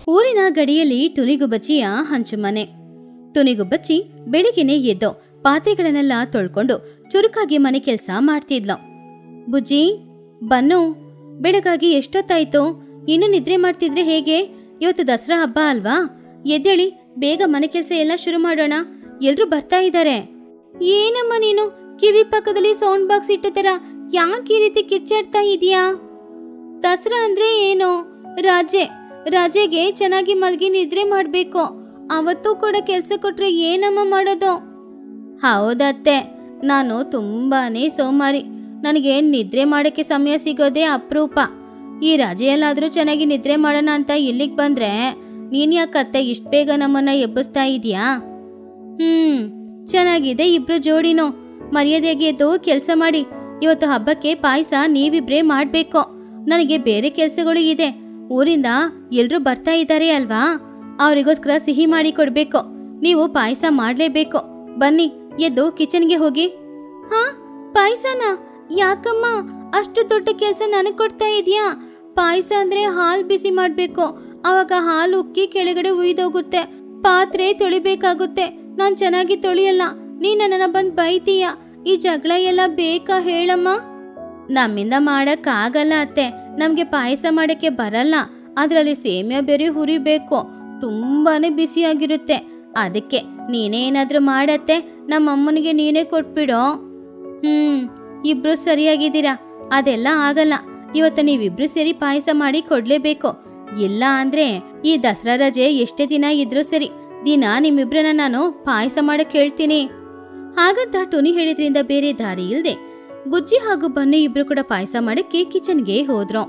ಊರಿನ ಗಡಿಯಲ್ಲಿ ಟುನಿಗುಬ್ಬಚ್ಚಿಯ ಹಂಚುಮನೆ. ಟುನಿಗುಬ್ಬಚ್ಚಿ ಬೆಳಿಗ್ಗೆನೆ ಎದ್ದೋ ಪಾತ್ರೆಗಳನ್ನೆಲ್ಲ ತೊಳ್ಕೊಂಡು ಚುರುಕಾಗಿ ಮನೆ ಕೆಲಸ ಮಾಡ್ತಿದ್ಲು. ಬುಜ್ಜಿ, ಬನ್ನು, ಬೆಳಗಾಗಿ ಎಷ್ಟೊತ್ತಾಯ್ತು? ಇನ್ನು ನಿದ್ರೆ ಮಾಡ್ತಿದ್ರೆ ಹೇಗೆ? ಇವತ್ತು ದಸರಾ ಹಬ್ಬ ಅಲ್ವಾ? ಎದ್ದೇಳಿ, ಬೇಗ ಮನೆ ಕೆಲಸ ಎಲ್ಲ ಶುರು ಮಾಡೋಣ. ಎಲ್ರೂ ಬರ್ತಾ ಇದ್ದಾರೆ. ಏನಮ್ಮ ನೀನು ಕಿವಿ ಪಕ್ಕದಲ್ಲಿ ಸೌಂಡ್ ಬಾಕ್ಸ್ ಇಟ್ಟತರ ಯಾಕೆ ಈ ರೀತಿ ಕಿಚ್ಚಾಡ್ತಾ ಇದೀಯಾ? ದಸರಾ ಅಂದ್ರೆ ಏನು? ರಾಜೆಗೆ ಚೆನ್ನಾಗಿ ಮಲ್ಗಿ ನಿದ್ರೆ ಮಾಡ್ಬೇಕು. ಅವತ್ತು ಕೂಡ ಕೆಲ್ಸ ಕೊಟ್ರೆ ಏನಮ್ಮ ಮಾಡೋದು? ಹೌದತ್ತೆ, ನಾನು ತುಂಬಾನೇ ಸೋಮಾರಿ. ನನಗೆ ನಿದ್ರೆ ಮಾಡಕ್ಕೆ ಸಮಯ ಸಿಗೋದೇ ಅಪರೂಪ. ಈ ರಜೆಯಲ್ಲಾದ್ರೂ ಚೆನ್ನಾಗಿ ನಿದ್ರೆ ಮಾಡೋಣ ಅಂತ ಇಲ್ಲಿಗೆ ಬಂದ್ರೆ ನೀನ್ ಯಾಕತ್ತೆ ಇಷ್ಟ ಬೇಗ ನಮ್ಮನ್ನ ಎಬ್ಬಿಸ್ತಾ ಇದೀಯಾ? ಚೆನ್ನಾಗಿದೆ ಇಬ್ರು ಜೋಡಿನೋ. ಮರ್ಯಾದೆಗೆ ಎದ್ದು ಕೆಲಸ ಮಾಡಿ. ಇವತ್ತು ಹಬ್ಬಕ್ಕೆ ಪಾಯಸ ನೀವಿಬ್ರೇ ಮಾಡ್ಬೇಕು. ನನಗೆ ಬೇರೆ ಕೆಲ್ಸಗಳು ಇದೆ. ಊರಿಂದ ಎಲ್ರೂ ಬರ್ತಾ ಇದ್ದಾರೆ ಅಲ್ವಾ, ಅವರಿಗೋಸ್ಕರ ಸಿಹಿ ಮಾಡಿ ಕೊಡ್ಬೇಕು. ನೀವು ಪಾಯಸ ಮಾಡ್ಲೇಬೇಕು. ಬನ್ನಿ, ಎದ್ದು ಕಿಚನ್ಗೆ ಹೋಗಿ. ಹಾ, ಪಾಯಸನಾ? ಯಾಕಮ್ಮ ಅಷ್ಟು ದೊಡ್ಡ ಕೆಲ್ಸ ನನಗ್ ಕೊಡ್ತಾ ಇದೀಯಾ? ಪಾಯಸ ಅಂದ್ರೆ ಹಾಲು ಬಿಸಿ ಮಾಡ್ಬೇಕು. ಅವಾಗ ಹಾಲು ಉಕ್ಕಿ ಕೆಳಗಡೆ ಉಯ್ದೋಗುತ್ತೆ. ಪಾತ್ರೆ ತೊಳಿಬೇಕಾಗುತ್ತೆ. ನಾನ್ ಚೆನ್ನಾಗಿ ತೊಳಿಯಲ್ಲ. ನೀನ್ ನನ್ನ ಬಂದ್ ಬೈತೀಯ. ಈ ಜಗಳ ಎಲ್ಲ ಬೇಕಾ ಹೇಳಮ್ಮ? ನಮ್ಮಿಂದ ಮಾಡಕ್ ಆಗಲ್ಲ ಅತ್ತೆ. ನಮ್ಗೆ ಪಾಯಸ ಮಾಡಕ್ಕೆ ಬರಲ್ಲ. ಅದ್ರಲ್ಲಿ ಸೇಮಿಯಾ ಬೇರೆ ಹುರಿಬೇಕು. ತುಂಬಾನೇ ಬಿಸಿಯಾಗಿರುತ್ತೆ. ಅದಕ್ಕೆ ನೀನೇ ಏನಾದ್ರೂ ಮಾಡತ್ತೆ. ನಮ್ಮಮ್ಮನಿಗೆ ನೀನೇ ಕೊಟ್ಬಿಡೋ. ಇಬ್ರು ಸರಿಯಾಗಿದ್ದೀರಾ. ಅದೆಲ್ಲ ಆಗಲ್ಲ. ಇವತ್ತು ನೀವಿಬ್ರು ಸೇರಿ ಪಾಯಸ ಮಾಡಿ ಕೊಡ್ಲೇಬೇಕು. ಇಲ್ಲ ಅಂದ್ರೆ ಈ ದಸರಾ ರಜೆ ಎಷ್ಟೇ ದಿನ ಇದ್ರೂ ಸರಿ, ದಿನ ನಿಮ್ಮಿಬ್ರನ್ನ ನಾನು ಪಾಯಸ ಮಾಡಕ್ ಹೇಳ್ತೀನಿ. ಹಾಗಂತ ಟುನಿ ಹೇಳಿದ್ರಿಂದ ಬೇರೆ ದಾರಿ ಇಲ್ದೆ ಬುಜ್ಜಿ ಹಾಗೂ ಬನ್ನು ಇಬ್ರು ಕೂಡ ಪಾಯಸ ಮಾಡಕ್ಕೆ ಕಿಚನ್ಗೆ ಹೋದ್ರು.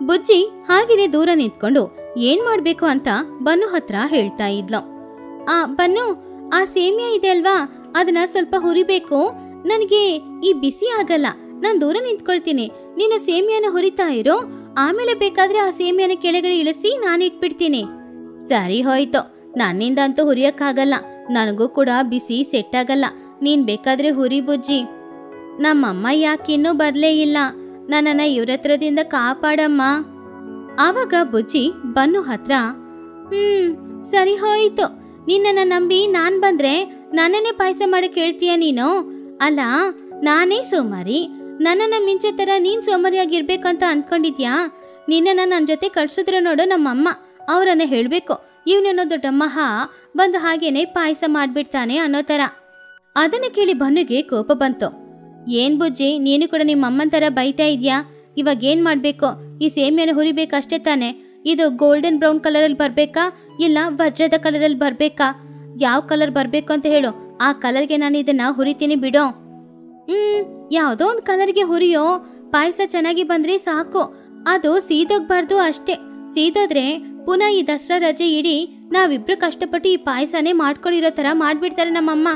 ಬುಜ್ಜಿ ಹಾಗೇನೆ ದೂರ ನಿಂತ್ಕೊಂಡು ಏನ್ ಮಾಡ್ಬೇಕು ಅಂತ ಬನ್ನು ಹತ್ರ ಹೇಳ್ತಾ ಇದ್ಲು. ಬನ್ನು, ಆ ಸೇಮಿಯಾ ಇದೆ ಅಲ್ವಾ, ಅದನ್ನ ಸ್ವಲ್ಪ ಹುರಿಬೇಕು. ನನಗೆ ಈ ಬಿಸಿ ಆಗಲ್ಲ. ನಾನ್ ದೂರ ನಿಂತ್ಕೊಳ್ತೀನಿ. ನೀನು ಸೇಮಿಯಾನ ಹುರಿತಾ ಇರೋ. ಆಮೇಲೆ ಬೇಕಾದ್ರೆ ಆ ಸೇಮಿಯಾನ ಕೆಳಗಡೆ ಇಳಿಸಿ ನಾನಿಟ್ಬಿಡ್ತೀನಿ. ಸರಿ ಹೋಯ್ತು. ನನ್ನಿಂದಂತೂ ಹುರಿಯಕ್ಕಾಗಲ್ಲ. ನನಗೂ ಕೂಡ ಬಿಸಿ ಸೆಟ್ ಆಗಲ್ಲ. ನೀನ್ ಬೇಕಾದ್ರೆ ಹುರಿ ಬುಜ್ಜಿ. ನಮ್ಮಮ್ಮ ಯಾಕಿನ್ನೂ ಬರ್ಲೇ ಇಲ್ಲ? ನನ್ನನ್ನ ಇವ್ರತ್ರದಿಂದ ಕಾಪಾಡಮ್ಮ. ಆವಾಗ ಬುಜ್ಜಿ ಬನ್ನು ಹತ್ರ, ಸರಿ ಹೋಯ್ತು. ನಿನ್ನನ್ನ ನಂಬಿ ನಾನ್ ಬಂದ್ರೆ ನನ್ನನ್ನೇ ಪಾಯಸ ಮಾಡಕ್ ಹೇಳ್ತೀಯ ನೀನು? ಅಲ್ಲ, ನಾನೇ ಸೋಮಾರಿ. ನನ್ನನ್ನ ಮಿಂಚೋ ತರ ನೀನ್ ಸೋಮಾರಿಯಾಗಿರ್ಬೇಕಂತ ಅನ್ಕೊಂಡಿದ್ಯಾ? ನಿನ್ನನ್ನ ನನ್ ಜೊತೆ ಕಳ್ಸಿದ್ರು ನೋಡು ನಮ್ಮಮ್ಮ. ಅವ್ರನ್ನ ಹೇಳ್ಬೇಕು, ಇವನೇನೋ ದೊಡ್ಡ ಮಹಾ ಬಂದು ಹಾಗೇನೆ ಪಾಯಸ ಮಾಡ್ಬಿಡ್ತಾನೆ ಅನ್ನೋ ತರ. ಅದನ್ನ ಕೇಳಿ ಬನ್ನುಗೆ ಕೋಪ ಬಂತು. ಏನ್ ಬುಜ್ಜಿ, ನೀನು ಕೂಡ ನಿಮ್ಮಮ್ಮನ ತರ ಬೈತಾ ಇದ್ಯಾ? ಇವಾಗ ಏನ್ ಮಾಡ್ಬೇಕು? ಈ ಸೇಮಿಯಾನ ಹುರಿಬೇಕಷ್ಟೇ ತಾನೆ. ಇದು ಗೋಲ್ಡನ್ ಬ್ರೌನ್ ಕಲರ್ ಅಲ್ಲಿ ಬರ್ಬೇಕಾ ಇಲ್ಲ ವಜ್ರದ ಕಲರ್ ಅಲ್ಲಿ ಬರ್ಬೇಕಾ? ಯಾವ ಕಲರ್ ಬರ್ಬೇಕು ಅಂತ ಹೇಳು. ಆ ಕಲರ್ಗೆ ನಾನು ಇದನ್ನ ಹುರಿತೀನಿ ಬಿಡೋ. ಯಾವ್ದೋ ಒಂದ್ ಕಲರ್ಗೆ ಹುರಿಯೋ. ಪಾಯಸ ಚೆನ್ನಾಗಿ ಬಂದ್ರೆ ಸಾಕು. ಅದು ಸೀದೋಗ್ಬಾರ್ದು ಅಷ್ಟೇ. ಸೀದೋದ್ರೆ ಪುನಃ ಈ ದಸರಾ ರಜೆ ಇಡೀ ನಾವಿಬ್ರು ಕಷ್ಟಪಟ್ಟು ಈ ಪಾಯಸನೇ ಮಾಡ್ಕೊಂಡಿರೋ ತರ ಮಾಡ್ಬಿಡ್ತಾರೆ ನಮ್ಮಮ್ಮ.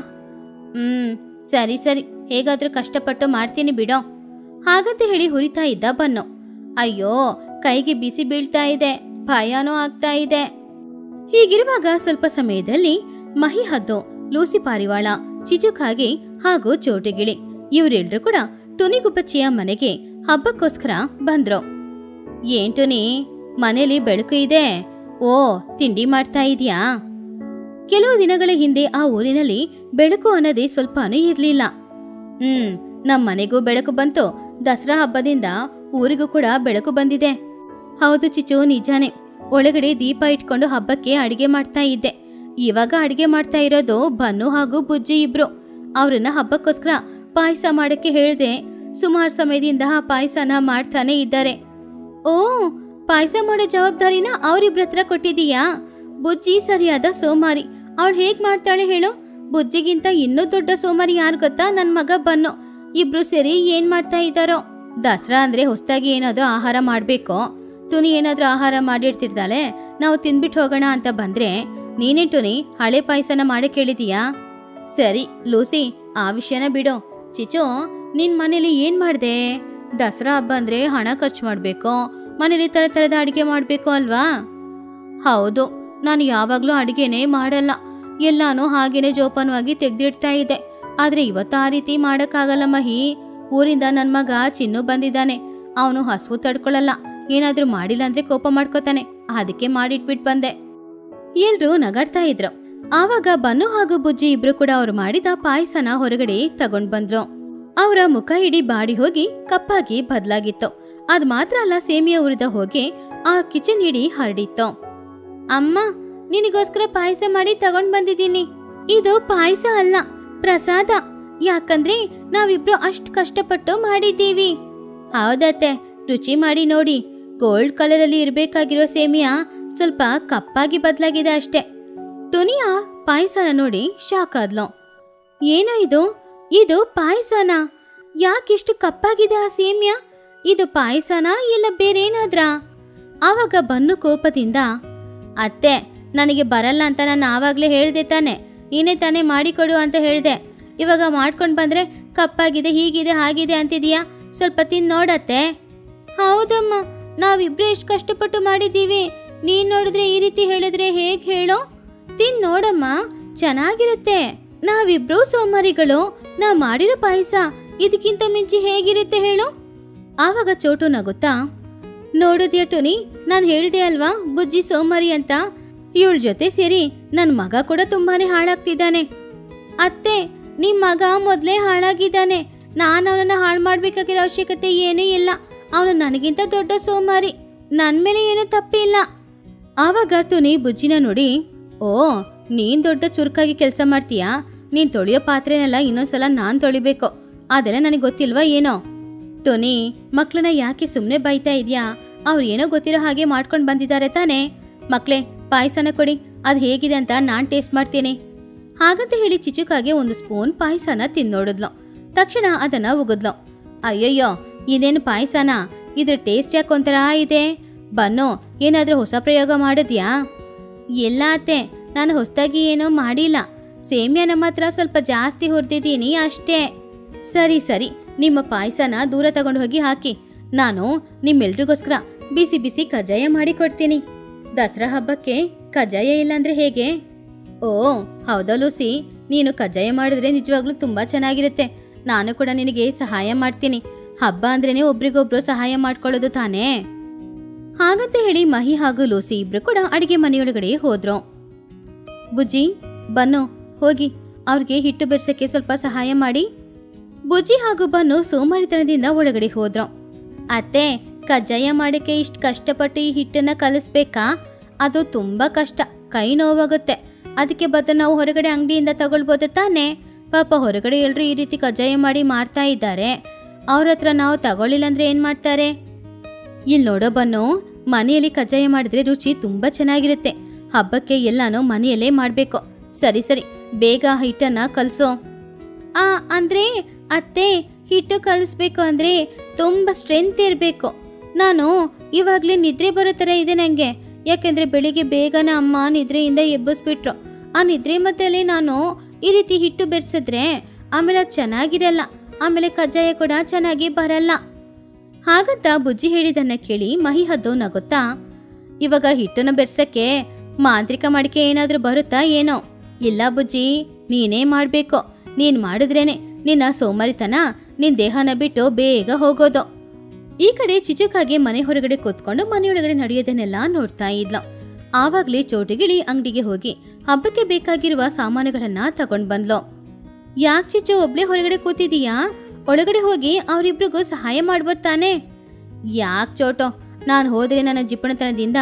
ಸರಿ ಸರಿ, ಹೇಗಾದ್ರೂ ಕಷ್ಟಪಟ್ಟು ಮಾಡ್ತೀನಿ ಬಿಡೋ. ಹಾಗಂತ ಹೇಳಿ ಹುರಿತಾ ಇದ್ದ ಬನ್ನು. ಅಯ್ಯೋ, ಕೈಗೆ ಬಿಸಿ ಬೀಳ್ತಾ ಇದೆ, ಭಯನೂ ಆಗ್ತಾ ಇದೆ. ಹೀಗಿರುವಾಗ ಸ್ವಲ್ಪ ಸಮಯದಲ್ಲಿ ಮಹಿ ಹದ್ದು, ಲೂಸಿ ಪಾರಿವಾಳ, ಚಿಚುಕಾಗಿ ಹಾಗೂ ಚೋಟುಗಿಳಿ ಇವರೆಲ್ರೂ ಕೂಡ ಟುನಿಗುಬ್ಬಚ್ಚಿಯ ಮನೆಗೆ ಹಬ್ಬಕ್ಕೋಸ್ಕರ ಬಂದ್ರು. ಏನ್ ಟುನಿ, ಮನೇಲಿ ಬೆಳಕು ಇದೆ? ಓ, ತಿಂಡಿ ಮಾಡ್ತಾ ಇದೀಯಾ? ಕೆಲವು ದಿನಗಳ ಹಿಂದೆ ಆ ಊರಿನಲ್ಲಿ ಬೆಳಕು ಅನ್ನೋದೇ ಸ್ವಲ್ಪನೂ ಇರ್ಲಿಲ್ಲ. ನಮ್ ಮನೆಗೂ ಬೆಳಕು ಬಂತು. ದಸರಾ ಹಬ್ಬದಿಂದ ಊರಿಗೂ ಕೂಡ ಬೆಳಕು ಬಂದಿದೆ. ಹೌದು ಚಿಚು, ನಿಜಾನೇ. ಒಳಗಡೆ ದೀಪ ಇಟ್ಕೊಂಡು ಹಬ್ಬಕ್ಕೆ ಅಡಿಗೆ ಮಾಡ್ತಾ ಇದ್ದೆ. ಇವಾಗ ಅಡಿಗೆ ಮಾಡ್ತಾ ಇರೋದು ಬನ್ನು ಹಾಗೂ ಬುಜ್ಜಿ ಇಬ್ರು. ಅವ್ರನ್ನ ಹಬ್ಬಕ್ಕೋಸ್ಕರ ಪಾಯಸ ಮಾಡಕ್ಕೆ ಹೇಳ್ದೆ. ಸುಮಾರು ಸಮಯದಿಂದ ಆ ಪಾಯಸನ ಮಾಡ್ತಾನೆ ಇದ್ದಾರೆ. ಓ, ಪಾಯಸ ಮಾಡೋ ಜವಾಬ್ದಾರಿನ ಅವ್ರಿಬ್ರ ಹತ್ರ ಕೊಟ್ಟಿದೀಯಾ? ಬುಜ್ಜಿ ಸರಿಯಾದ ಸೋಮಾರಿ. ಅವಳು ಹೇಗ್ ಮಾಡ್ತಾಳೆ ಹೇಳು? ಬುಜ್ಜಿಗಿಂತ ಇನ್ನೂ ದೊಡ್ಡ ಸೋಮಾರಿ ಯಾರು ಗೊತ್ತಾ? ನನ್ ಮಗ ಬನ್ನು. ಇಬ್ರು ಸೇರಿ ಏನ್ ಮಾಡ್ತಾ ಇದ್ದಾರೋ. ದಸರಾ ಅಂದ್ರೆ ಹೊಸದಾಗಿ ಏನಾದ್ರೂ ಆಹಾರ ಮಾಡ್ಬೇಕು. ಟುನಿ ಏನಾದ್ರೂ ಆಹಾರ ಮಾಡಿರ್ತಿರ್ತಾಳೆ. ನಾವು ತಿನ್ಬಿಟ್ಟು ಹೋಗೋಣ ಅಂತ ಬಂದ್ರೆ ನೀನೇ ಟುನಿ ಹಳೆ ಪಾಯಸನ ಮಾಡಕ್ ಹೇಳಿದೀಯಾ? ಸರಿ ಲೂಸಿ, ಆ ವಿಷಯನ ಬಿಡು. ಚಿಚು, ನಿನ್ ಮನೇಲಿ ಏನ್ ಮಾಡ್ದೆ? ದಸರಾ ಹಬ್ಬ ಅಂದ್ರೆ ಹಣ ಖರ್ಚು ಮಾಡ್ಬೇಕು. ಮನೇಲಿ ತರ ತರದ ಅಡಿಗೆ ಮಾಡ್ಬೇಕು ಅಲ್ವಾ? ಹೌದು, ನಾನು ಯಾವಾಗ್ಲೂ ಅಡಿಗೆನೇ ಮಾಡಲ್ಲ. ಎಲ್ಲಾನು ಹಾಗೇನೆ ಜೋಪಾನವಾಗಿ ತೆಗ್ದಿಡ್ತಾ ಇದ್ದೆ. ಆದ್ರೆ ಇವತ್ತು ಆ ರೀತಿ ಮಾಡಕ್ಕಾಗಲ್ಲ ಮಹಿ. ಊರಿಂದ ನನ್ ಮಗ ಚಿನ್ನು ಬಂದಿದ್ದಾನೆ. ಅವನು ಹಸುವು ತಡ್ಕೊಳ್ಳಲ್ಲ. ಏನಾದ್ರೂ ಮಾಡಿಲ್ಲ ಅಂದ್ರೆ ಕೋಪ ಮಾಡ್ಕೋತಾನೆ, ಅದಕ್ಕೆ ಮಾಡಿಟ್ಬಿಟ್ ಬಂದೆ. ಎಲ್ರೂ ನಗಾಡ್ತಾ ಇದ್ರು. ಆವಾಗ ಬನ್ನು ಹಾಗೂ ಬುಜ್ಜಿ ಇಬ್ರು ಕೂಡ ಅವ್ರು ಮಾಡಿದ ಪಾಯಸನ ಹೊರಗಡೆ ತಗೊಂಡ್ ಬಂದ್ರು. ಅವರ ಮುಖ ಇಡೀ ಬಾಡಿ ಹೋಗಿ ಕಪ್ಪಾಗಿ ಬದಲಾಗಿತ್ತು. ಅದ್ ಮಾತ್ರ ಅಲ್ಲ, ಸೇಮಿಯಾ ಉರಿದ ಹೋಗಿ ಆ ಕಿಚನ್ ಇಡೀ ಹರಡಿತ್ತು. ಅಮ್ಮ, ನಿನಗೋಸ್ಕರ ಪಾಯಸ ಮಾಡಿ ತಗೊಂಡ್ ಬಂದಿದ್ದೀನಿ. ಇದು ಪಾಯಸ ಅಲ್ಲ, ಪ್ರಸಾದ. ಯಾಕಂದ್ರೆ ನಾವಿಬ್ರು ಅಷ್ಟ್ ಕಷ್ಟಪಟ್ಟು ಮಾಡಿದ್ದೀವಿ. ಹೌದತ್ತೆ, ರುಚಿ ಮಾಡಿ ನೋಡಿ. ಗೋಲ್ಡ್ ಕಲರ್ ಅಲ್ಲಿ ಇರ್ಬೇಕಾಗಿರೋ ಸೇಮಿಯಾ ಸ್ವಲ್ಪ ಕಪ್ಪಾಗಿ ಬದಲಾಗಿದೆ ಅಷ್ಟೇ. ಟುನಿಯಾ ಪಾಯಸನ ನೋಡಿ ಶಾಕ್ ಆದ್ಲು. ಏನೋ ಇದು ಪಾಯಸನಾ? ಯಾಕಿಷ್ಟು ಕಪ್ಪಾಗಿದೆ ಆ ಸೇಮಿಯಾ? ಇದು ಪಾಯಸನಾ ಇಲ್ಲ ಬೇರೇನಾದ್ರಾ? ಆವಾಗ ಬನ್ನು ಕೋಪದಿಂದ, ಅತ್ತೆ, ನನಗೆ ಬರಲ್ಲ ಅಂತ ನಾನು ಆವಾಗ್ಲೇ ಹೇಳ್ದೆ ತಾನೆ, ನೀನೇ ತಾನೇ ಮಾಡಿಕೊಡು ಅಂತ ಹೇಳ್ದೆ. ಇವಾಗ ಮಾಡ್ಕೊಂಡು ಬಂದ್ರೆ ಕಪ್ಪಾಗಿದೆ, ಹೀಗಿದೆ, ಹಾಗಿದೆ ಅಂತಿದೀಯಾ? ಸ್ವಲ್ಪ ತಿನ್ ನೋಡತ್ತೆ. ಹೌದಮ್ಮ, ನಾವಿಬ್ರು ಎಷ್ಟು ಕಷ್ಟಪಟ್ಟು ಮಾಡಿದ್ದೀವಿ. ನೀನ್ ನೋಡಿದ್ರೆ ಈ ರೀತಿ ಹೇಳಿದ್ರೆ ಹೇಗ್ ಹೇಳೋ? ತಿನ್ ನೋಡಮ್ಮ, ಚೆನ್ನಾಗಿರುತ್ತೆ. ನಾವಿಬ್ರು ಸೋಮಾರಿಗಳು. ನಾ ಮಾಡಿರೋ ಪಾಯಸ ಇದಕ್ಕಿಂತ ಮಿಂಚಿ ಹೇಗಿರುತ್ತೆ ಹೇಳು? ಆವಾಗ ಚೋಟು ನಗುತ್ತಾ, ನೋಡಿದ್ಯಾ ಟುನಿ, ನಾನು ಹೇಳ್ದೆ ಅಲ್ವಾ ಬುಜ್ಜಿ ಸೋಮಾರಿ ಅಂತ. ಇವಳ ಜೊತೆ ಸೇರಿ ನನ್ ಮಗ ಕೂಡ ತುಂಬಾನೇ ಹಾಳಾಗ್ತಿದ್ದಾನೆ. ಅತ್ತೆ, ನಿಮ್ ಮಗ ಮೊದ್ಲೇ ಹಾಳಾಗಿದ್ದಾನೆ. ನಾನು ಅವನನ್ನ ಹಾಳು ಮಾಡ್ಬೇಕಾಗಿರೋ ಅವಶ್ಯಕತೆ ಏನೂ ಇಲ್ಲ. ಅವನು ನನಗಿಂತ ದೊಡ್ಡ ಸೋಮಾರಿ. ನನ್ ಮೇಲೆ ಏನೂ ತಪ್ಪಿಲ್ಲ. ಆವಾಗ ಟುನಿ ಬುಜ್ಜಿನ ನೋಡಿ, ಓ, ನೀನ್ ದೊಡ್ಡ ಚುರುಕಾಗಿ ಕೆಲಸ ಮಾಡ್ತೀಯಾ? ನೀನ್ ತೊಳೆಯೋ ಪಾತ್ರೆನೆಲ್ಲ ಇನ್ನೊಂದ್ಸಲ ನಾನ್ ತೊಳಿಬೇಕು, ಅದೆಲ್ಲ ನನಗೆ ಗೊತ್ತಿಲ್ವಾ ಏನೋ? ಟೊನಿ, ಮಕ್ಳನ್ನ ಯಾಕೆ ಸುಮ್ಮನೆ ಬೈತಾ ಇದೆಯಾ? ಅವ್ರು ಏನೋ ಗೊತ್ತಿರೋ ಹಾಗೆ ಮಾಡ್ಕೊಂಡು ಬಂದಿದ್ದಾರೆ ತಾನೇ. ಮಕ್ಳೇ, ಪಾಯಸನ ಕೊಡಿ, ಅದು ಹೇಗಿದೆ ಅಂತ ನಾನು ಟೇಸ್ಟ್ ಮಾಡ್ತೀನಿ. ಹಾಗಂತ ಹೇಳಿ ಚಿಚುಕಾಗೆ ಒಂದು ಸ್ಪೂನ್ ಪಾಯಸನ ತಿನ್ನೋಡಿದ್ಲು. ತಕ್ಷಣ ಅದನ್ನ ಉಗಿದ್ಲು. ಅಯ್ಯಯ್ಯೋ, ಇದೇನು ಪಾಯಸನ? ಇದ್ರ ಟೇಸ್ಟ್ ಯಾಕೊಂಥರ ಇದೆ? ಬನ್ನು, ಏನಾದ್ರೂ ಹೊಸ ಪ್ರಯೋಗ ಮಾಡಿದ್ಯಾ? ಎಲ್ಲ ಅತ್ತೆ, ನಾನು ಹೊಸದಾಗಿ ಏನೋ ಮಾಡಿಲ್ಲ. ಸೇಮಿಯಾ ನಮ್ಮ ಹತ್ರ ಸ್ವಲ್ಪ ಜಾಸ್ತಿ ಹುರಿದಿದ್ದೀನಿ ಅಷ್ಟೇ. ಸರಿ ಸರಿ, ನಿಮ್ಮ ಪಾಯಸನ ದೂರ ತಗೊಂಡು ಹೋಗಿ ಹಾಕಿ. ನಾನು ನಿಮ್ಮೆಲ್ರಿಗೋಸ್ಕರ ಬಿಸಿ ಬಿಸಿ ಕಜ್ಜಾಯ ಮಾಡಿ ಕೊಡ್ತೀನಿ. ದಸರಾ ಹಬ್ಬಕ್ಕೆ ಕಜ್ಜಾಯ ಇಲ್ಲಾಂದ್ರೆ ಹೇಗೆ? ಓ ಹೌದಾ ಲೂಸಿ, ನೀನು ಕಜ್ಜಾಯ ಮಾಡಿದ್ರೆ ನಿಜವಾಗ್ಲೂ ತುಂಬಾ ಚೆನ್ನಾಗಿರುತ್ತೆ. ನಾನು ಕೂಡ ನಿನಗೆ ಸಹಾಯ ಮಾಡ್ತೀನಿ. ಹಬ್ಬ ಅಂದ್ರೇನೆ ಒಬ್ರಿಗೊಬ್ರು ಸಹಾಯ ಮಾಡ್ಕೊಳ್ಳೋದು ತಾನೇ. ಹಾಗಂತ ಹೇಳಿ ಮಹಿ ಹಾಗೂ ಲೂಸಿ ಇಬ್ರು ಕೂಡ ಅಡಿಗೆ ಮನೆಯೊಳಗಡೆ ಹೋದ್ರು. ಬುಜ್ಜಿ, ಬನ್ನು, ಹೋಗಿ ಅವ್ರಿಗೆ ಹಿಟ್ಟು ಬೆರ್ಸಕ್ಕೆ ಸ್ವಲ್ಪ ಸಹಾಯ ಮಾಡಿ. ಬುಜ್ಜಿ ಹಾಗೂ ಬನ್ನು ಸೋಮಾರಿತನದಿಂದ ಒಳಗಡೆ ಹೋದ್ರು. ಅತ್ತೆ, ಕಜ್ಜಾಯ ಮಾಡಕ್ಕೆ ಇಷ್ಟು ಕಷ್ಟಪಟ್ಟು ಈ ಹಿಟ್ಟನ್ನ ಕಲಿಸ್ಬೇಕಾ? ಅದು ತುಂಬಾ ಕಷ್ಟ, ಕೈ ನೋವಾಗುತ್ತೆ. ಅದಕ್ಕೆ ಬದಲು ನಾವು ಹೊರಗಡೆ ಅಂಗಡಿಯಿಂದ ತಗೊಳ್ಬೋದು ತಾನೇ. ಪಾಪ ಹೊರಗಡೆ ಎಲ್ರು ಈ ರೀತಿ ಕಜ್ಜಾಯ ಮಾಡಿ ಮಾರ್ತಾ ಇದ್ದಾರೆ. ಅವ್ರ ಹತ್ರ ನಾವು ತಗೊಳ್ಳಿಲ್ಲ ಅಂದ್ರೆ ಏನ್ ಮಾಡ್ತಾರೆ? ಇಲ್ಲಿ ನೋಡೋ ಬನ್ನು, ಮನೆಯಲ್ಲಿ ಕಜ್ಜಾಯ ಮಾಡಿದ್ರೆ ರುಚಿ ತುಂಬಾ ಚೆನ್ನಾಗಿರುತ್ತೆ. ಹಬ್ಬಕ್ಕೆ ಎಲ್ಲಾನು ಮನೆಯಲ್ಲೇ ಮಾಡ್ಬೇಕು. ಸರಿ ಸರಿ, ಬೇಗ ಹಿಟ್ಟನ್ನ ಕಲ್ಸೋ. ಅಂದ್ರೆ ಅತ್ತೆ, ಹಿಟ್ಟು ಕಲಿಸ್ಬೇಕು ಅಂದ್ರೆ ತುಂಬಾ ಸ್ಟ್ರೆಂತ್ ಇರಬೇಕು. ನಾನು ಇವಾಗ್ಲೇ ನಿದ್ರೆ ಬರೋ ಥರ ಇದೆ ನಂಗೆ. ಯಾಕೆಂದ್ರೆ ಬೆಳಿಗ್ಗೆ ಬೇಗನ ಅಮ್ಮ ನಿದ್ರೆಯಿಂದ ಎಬ್ಬಿಸ್ಬಿಟ್ರು. ಆ ನಿದ್ರೆ ಮಧ್ಯದಲ್ಲಿ ನಾನು ಈ ರೀತಿ ಹಿಟ್ಟು ಬೆರೆಸಿದ್ರೆ ಆಮೇಲೆ ಅದು ಚೆನ್ನಾಗಿರಲ್ಲ. ಆಮೇಲೆ ಕಜ್ಜಾಯ ಕೂಡ ಚೆನ್ನಾಗಿ ಬರಲ್ಲ. ಹಾಗಂತ ಬುಜ್ಜಿ ಹೇಳಿದನ್ನ ಕೇಳಿ ಮಹಿ ಹದ್ದು ನಗುತ್ತಾ, ಇವಾಗ ಹಿಟ್ಟನ್ನು ಬೆರ್ಸಕ್ಕೆ ಮಾಂತ್ರಿಕ ಮಡಿಕೆ ಏನಾದ್ರೂ ಬರುತ್ತಾ ಏನೋ? ಇಲ್ಲ ಬುಜ್ಜಿ, ನೀನೇ ಮಾಡ್ಬೇಕು. ನೀನ್ ಮಾಡಿದ್ರೇನೆ ನಿನ್ನ ಸೋಮಾರಿತನ ನಿನ್ ದೇಹನ ಬಿಟ್ಟು ಬೇಗ ಹೋಗೋದು. ಈ ಕಡೆ ಚಿಚುಕಾಗೆ ಮನೆ ಹೊರಗಡೆ ಕೂತ್ಕೊಂಡು ಮನೆಯೊಳಗಡೆ ನಡೆಯೋದನ್ನೆಲ್ಲ ನೋಡ್ತಾ ಇದ್ಲು. ಆವಾಗ್ಲೇ ಚೋಟುಗಿಳಿ ಅಂಗಡಿಗೆ ಹೋಗಿ ಹಬ್ಬಕ್ಕೆ ಬೇಕಾಗಿರುವ ಸಾಮಾನುಗಳನ್ನ ತಗೊಂಡ್ ಬಂದ್ಲು. ಯಾಕೆ ಚಿಚು ಒಬ್ಳೆ ಹೊರಗಡೆ ಕೂತಿದೀಯಾ? ಒಳಗಡೆ ಹೋಗಿ ಅವರಿಬ್ರಿಗೂ ಸಹಾಯ ಮಾಡ್ಬೋದ್ ತಾನೆ? ಯಾಕೆ ಚೋಟು, ನಾನು ಹೋದ್ರೆ ನನ್ನ ಜಿಪ್ಪಣತನದಿಂದ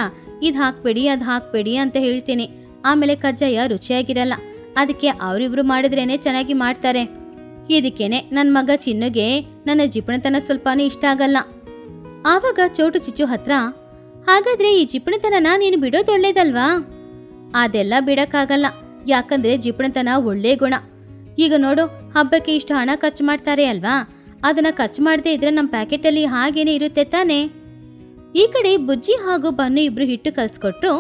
ಇದ್ ಹಾಕ್ಬೇಡಿ ಅದ್ ಹಾಕ್ಬೇಡಿ ಅಂತ ಹೇಳ್ತೀನಿ. ಆಮೇಲೆ ಕಜ್ಜಾಯ ರುಚಿಯಾಗಿರಲ್ಲ. ಅದಕ್ಕೆ ಅವರಿಬ್ರು ಮಾಡಿದ್ರೇನೆ ಚೆನ್ನಾಗಿ ಮಾಡ್ತಾರೆ. ಇದಕ್ಕೇನೆ ನನ್ ಮಗ ಚಿನ್ನುಗೆ ನನ್ನ ಜಿಪ್ಪಣತನ ಸ್ವಲ್ಪನೂ ಇಷ್ಟ ಆಗಲ್ಲ. ಆವಾಗ ಚೋಟು ಚಿಚ್ಚು ಹತ್ರ, ಹಾಗಾದ್ರೆ ಈ ಜಿಪ್ಪಣತನ ನೀನು ಬಿಡೋದು ಒಳ್ಳೇದಲ್ವಾ? ಅದೆಲ್ಲ ಬಿಡಕ್ಕಾಗಲ್ಲ. ಯಾಕಂದ್ರೆ ಜಿಪ್ಪಣತನ ಒಳ್ಳೆ ಗುಣ. ಈಗ ನೋಡು, ಹಬ್ಬಕ್ಕೆ ಇಷ್ಟು ಹಣ ಖರ್ಚು ಮಾಡ್ತಾರೆ ಅಲ್ವಾ? ಅದನ್ನ ಖರ್ಚು ಮಾಡದೆ ಇದ್ರೆ ನಮ್ಮ ಪ್ಯಾಕೆಟಲ್ಲಿ ಹಾಗೇನೆ ಇರುತ್ತೆ ತಾನೆ. ಈ ಕಡೆ ಬುಜ್ಜಿ ಹಾಗೂ ಬನ್ನು ಇಬ್ರು ಹಿಟ್ಟು ಕಲ್ಸ್ಕೊಟ್ರು.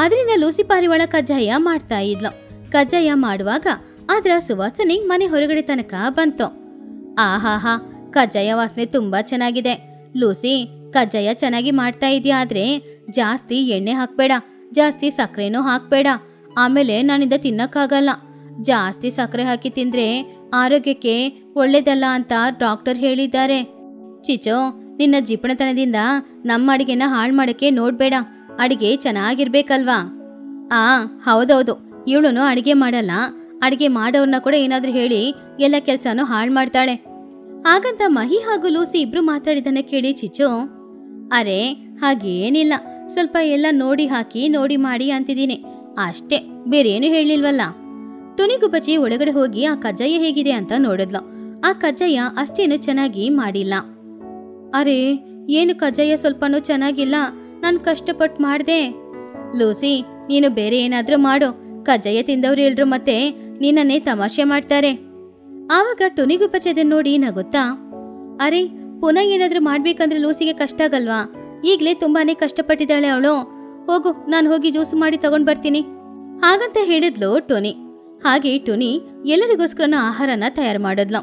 ಅದರಿಂದ ಲೂಸಿ ಪಾರಿವಾಳ ಕಜ್ಜಾಯ ಮಾಡ್ತಾ ಇದ್ಲು. ಕಜ್ಜಾಯ ಮಾಡುವಾಗ ಅದರ ಸುವಾಸನೆ ಮನೆ ಹೊರಗಡೆ ತನಕ ಬಂತು. ಆಹಾಹಾ, ಕಜ್ಜಾಯ ವಾಸನೆ ತುಂಬಾ ಚೆನ್ನಾಗಿದೆ. ಲೂಸಿ, ಕಜ್ಜಾಯ ಚೆನ್ನಾಗಿ ಮಾಡ್ತಾ ಇದೀಯ, ಆದ್ರೆ ಜಾಸ್ತಿ ಎಣ್ಣೆ ಹಾಕ್ಬೇಡ, ಜಾಸ್ತಿ ಸಕ್ಕರೆನೂ ಹಾಕ್ಬೇಡ. ಆಮೇಲೆ ನಾನಿಂದ ತಿನ್ನಕ್ಕಾಗಲ್ಲ. ಜಾಸ್ತಿ ಸಕ್ಕರೆ ಹಾಕಿ ತಿಂದ್ರೆ ಆರೋಗ್ಯಕ್ಕೆ ಒಳ್ಳೇದಲ್ಲ ಅಂತ ಡಾಕ್ಟರ್ ಹೇಳಿದ್ದಾರೆ. ಚಿಚೋ, ನಿನ್ನ ಜಿಪಣತನದಿಂದ ನಮ್ಮ ಅಡಿಗೆನ ಹಾಳು ಮಾಡಕ್ಕೆ ನೋಡ್ಬೇಡ. ಅಡಿಗೆ ಚೆನ್ನಾಗಿರ್ಬೇಕಲ್ವಾ? ಹೌದೌದು, ಇವಳು ಅಡಿಗೆ ಮಾಡಲ್ಲ. ಅಡಿಗೆ ಮಾಡೋರ್ನ ಕೂಡ ಏನಾದ್ರೂ ಹೇಳಿ ಎಲ್ಲ ಕೆಲ್ಸನೂ ಹಾಳು ಮಾಡ್ತಾಳೆ. ಹಾಗಂತ ಮಹಿ ಹಾಗೂ ಲೂಸಿ ಇಬ್ರು ಮಾತಾಡಿದನ್ನ ಕೇಳಿ ಚಿಚ್ಚು, ಅರೆ ಹಾಗೇನಿಲ್ಲ, ಸ್ವಲ್ಪ ಎಲ್ಲ ನೋಡಿ ಹಾಕಿ ನೋಡಿ ಮಾಡಿ ಅಂತಿದ್ದೀನಿ ಅಷ್ಟೇ, ಬೇರೇನು ಹೇಳಿಲ್ವಲ್ಲ. ತುನಿಗುಬ್ಬಚ್ಚಿ ಒಳಗಡೆ ಹೋಗಿ ಆ ಕಜ್ಜಾಯ ಹೇಗಿದೆ ಅಂತ ನೋಡಿದ್ಲು. ಆ ಕಜ್ಜಾಯ ಅಷ್ಟೇನು ಚೆನ್ನಾಗಿ ಮಾಡಿಲ್ಲ. ಅರೆ ಏನು ಕಜ್ಜಾಯ ಸ್ವಲ್ಪನೂ ಚೆನ್ನಾಗಿಲ್ಲ, ನಾನು ಕಷ್ಟಪಟ್ಟು ಮಾಡ್ದೆ. ಲೂಸಿ, ನೀನು ಬೇರೆ ಏನಾದ್ರೂ ಮಾಡು, ಕಜ್ಜಾಯ ತಿಂದವ್ರು ಎಲ್ರು ಮತ್ತೆ ನಿನ್ನನ್ನೇ ತಮಾಷೆ ಮಾಡ್ತಾರೆ. ಆವಾಗ ತುನಿಗುಬ್ಬಚ್ಚಿ ಅದನ್ನ ನೋಡಿ ನಗುತ್ತಾ, ಅರೆ ಪುನಃ ಏನಾದ್ರೂ ಮಾಡ್ಬೇಕಂದ್ರೆ ಲೂಸಿಗೆ ಕಷ್ಟ ಆಗಲ್ವಾ? ಈಗ್ಲೇ ತುಂಬಾನೇ ಕಷ್ಟಪಟ್ಟಿದ್ದಾಳೆ ಅವಳು. ಹೋಗು, ನಾನು ಹೋಗಿ ಜ್ಯೂಸ್ ಮಾಡಿ ತಗೊಂಡ್ ಬರ್ತೀನಿ ಹಾಗಂತ ಹೇಳಿದ್ಲು ಟುನಿ. ಹಾಗೆ ಟುನಿ ಎಲ್ಲರಿಗೋಸ್ಕರನ ಆಹಾರನ ತಯಾರು ಮಾಡಿದ್ಲು.